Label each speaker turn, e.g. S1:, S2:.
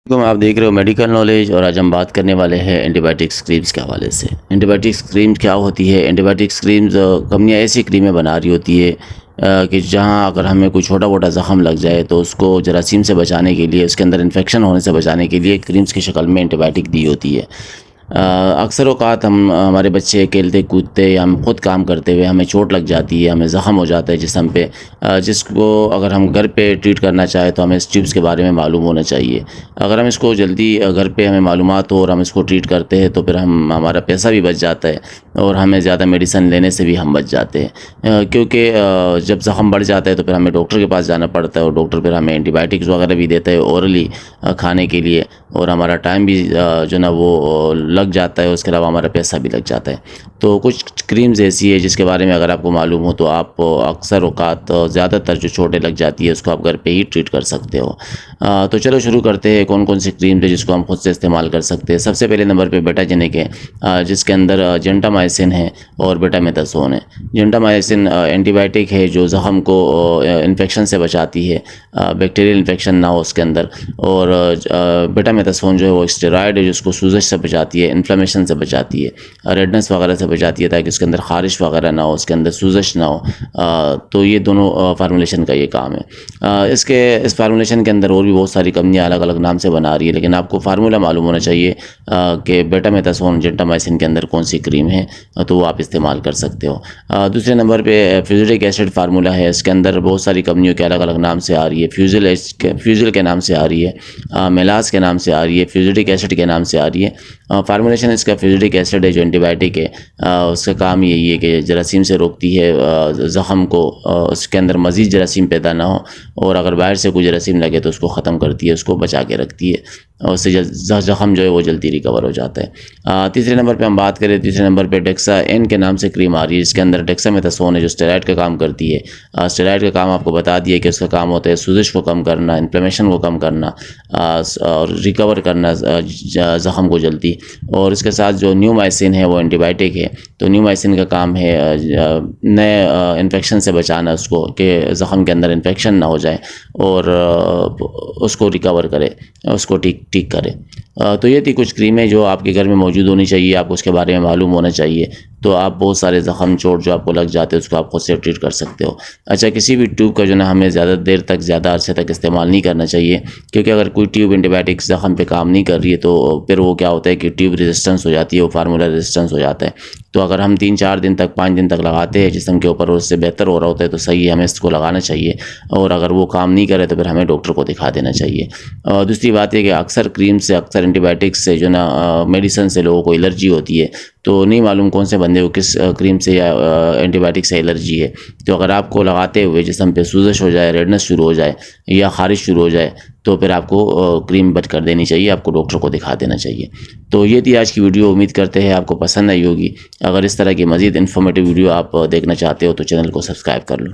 S1: आप देख रहे हो मेडिकल नॉलेज और आज हम बात करने वाले हैं एंटीबायोटिक्स क्रीम्स के हवाले से। एंटीबायोटिक्स क्रीम्स क्या होती है? एंटीबायोटिक्स क्रीम्स कंपनियाँ ऐसी क्रीमें बना रही होती है कि जहां अगर हमें कोई छोटा मोटा ज़ख़म लग जाए तो उसको जरासीम से बचाने के लिए, उसके अंदर इन्फेक्शन होने से बचाने के लिए क्रीम्स की शक्ल में एंटीबायोटिक दी होती है। अक्सर औक़ात हम हमारे बच्चे खेलते कूदते या हम ख़ुद काम करते हुए हमें चोट लग जाती है, हमें ज़ख़म हो जाता है जिस्म पे, जिसको अगर हम घर पे ट्रीट करना चाहें तो हमें इस ट्यूब्स के बारे में मालूम होना चाहिए। अगर हम इसको जल्दी घर पे हमें मालूमात हो और हम इसको ट्रीट करते हैं तो फिर हमारा पैसा भी बच जाता है और हमें ज़्यादा मेडिसिन लेने से भी हम बच जाते हैं। क्योंकि जब ज़ख़म बढ़ जाता है तो फिर हमें डॉक्टर के पास जाना पड़ता है और डॉक्टर फिर हमें एंटीबायोटिक्स वगैरह भी देता है ओरली खाने के लिए, और हमारा टाइम भी जो ना वो लग जाता है, उसके अलावा हमारा पैसा भी लग जाता है। तो कुछ क्रीम्स ऐसी है जिसके बारे में अगर आपको मालूम हो तो आप अक्सर औक़ात ज़्यादातर जो चोटें लग जाती है उसको आप घर पे ही ट्रीट कर सकते हो। तो चलो शुरू करते हैं कौन कौन सी क्रीम्स है जिसको हम खुद से इस्तेमाल कर सकते हैं। सबसे पहले नंबर पे बेटाजेनिक है, जिसके अंदर जेंटामाइसिन है और बेटामेथासोन है। जेंटामाइसिन एंटीबायोटिक है जो ज़ख़म को इन्फेक्शन से बचाती है, बैक्टीरियल इन्फेक्शन ना हो उसके अंदर, और बेटामेथासोन जो है वो स्टेरॉयड है जिसको सूजश से बचाती है, इन्फ्लेमेशन से बचाती है, रेडनेस वगैरह से बचाती है, ताकि उसके अंदर ख़ारिश वगैरह ना हो, उसके अंदर सूजश ना हो। तो ये दोनों फार्मूलेशन का ये काम है। इस फार्मूलेशन के अंदर और भी बहुत सारी कंपनियाँ अलग अलग नाम से बना रही है, लेकिन आपको फार्मूला मालूम होना चाहिए कि बेटामेथासोन जेंटामाइसिन के अंदर कौन सी क्रीम है, तो वो आप इस्तेमाल कर सकते हो। दूसरे नंबर पे फ्यूजिलिक एसिड फार्मूला है। इसके अंदर बहुत सारी कंपनियों के अलग अलग नाम से आ रही है। फ्यूजिल के नाम से आ रही है, मेलास के नाम से आ रही है, फ्यूजिलिक एसिड के नाम से आ रही है। फार्मूलेशन इसका फ्यूजिलिक एसिड है जो एंटीबायोटिक है, उसका काम यही है कि जरासीम से रोकती है ज़ख़म को, उसके अंदर मज़ीद जरासीम पैदा ना हो, और अगर बाहर से कोई जरासीम लगे तो उसको ख़त्म करती है, उसको बचा के रखती है, और उससे ज़ख़म जो है वो जल्दी रिकवर हो जाता है। तीसरे नंबर पे हम बात करें, तीसरे नंबर पे डेक्सा एन के नाम से क्रीम आ रही है, जिसके अंदर डेक्सामेथासोन है जो स्टेरॉयड का काम करती है। स्टेरॉयड का काम आपको बता दिया कि उसका काम होता है सूजश को कम करना, इन्फ्लेमेशन को कम करना, और रिकवर करना ज़ख़म को जल्दी। और इसके साथ जो न्यूमाइसिन है वो एंटीबायोटिक है, तो न्यूमाइसिन का काम है नए इन्फेक्शन से बचाना उसको, कि ज़ख़म के अंदर इन्फेक्शन ना हो जाए और उसको रिकवर करे, उसको ठीक करे। तो ये थी कुछ क्रीमें जो आपके घर में मौजूद होनी चाहिए, आपको उसके बारे में मालूम होना चाहिए, तो आप बहुत सारे ज़ख़म चोट जो आपको लग जाते हैं उसको आप खुद से ट्रीट कर सकते हो। अच्छा, किसी भी ट्यूब का जो ना हमें ज़्यादा देर तक, ज़्यादा अरसे तक इस्तेमाल नहीं करना चाहिए, क्योंकि अगर कोई ट्यूब एंटीबायोटिक ज़ख़म पे काम नहीं कर रही है तो फिर वो क्या होता है कि ट्यूब रेजिस्टेंस हो जाती है, वो फार्मूला रेजिस्टेंस हो जाता है। तो अगर हम 3-4 दिन तक, 5 दिन तक लगाते हैं जिस्म के ऊपर और उससे बेहतर हो रहा होता है तो सही है, हमें इसको लगाना चाहिए, और अगर वो काम नहीं करे तो फिर हमें डॉक्टर को दिखा देना चाहिए। दूसरी बात है कि अक्सर क्रीम से, अक्सर एंटीबायोटिक्स से जो ना मेडिसिन से लोगों को एलर्जी होती है, तो नहीं मालूम कौन से बंदे को किस क्रीम से या एंटीबायोटिक से एलर्जी है। तो अगर आपको लगाते हुए जिस्म पे सूजश हो जाए, रेडनेस शुरू हो जाए या ख़ारिश शुरू हो जाए तो फिर आपको क्रीम बंद कर देनी चाहिए, आपको डॉक्टर को दिखा देना चाहिए। तो ये थी आज की वीडियो, उम्मीद करते हैं आपको पसंद आई होगी। अगर इस तरह की मज़ीद इन्फॉर्मेटिव वीडियो आप देखना चाहते हो तो चैनल को सब्सक्राइब कर लो।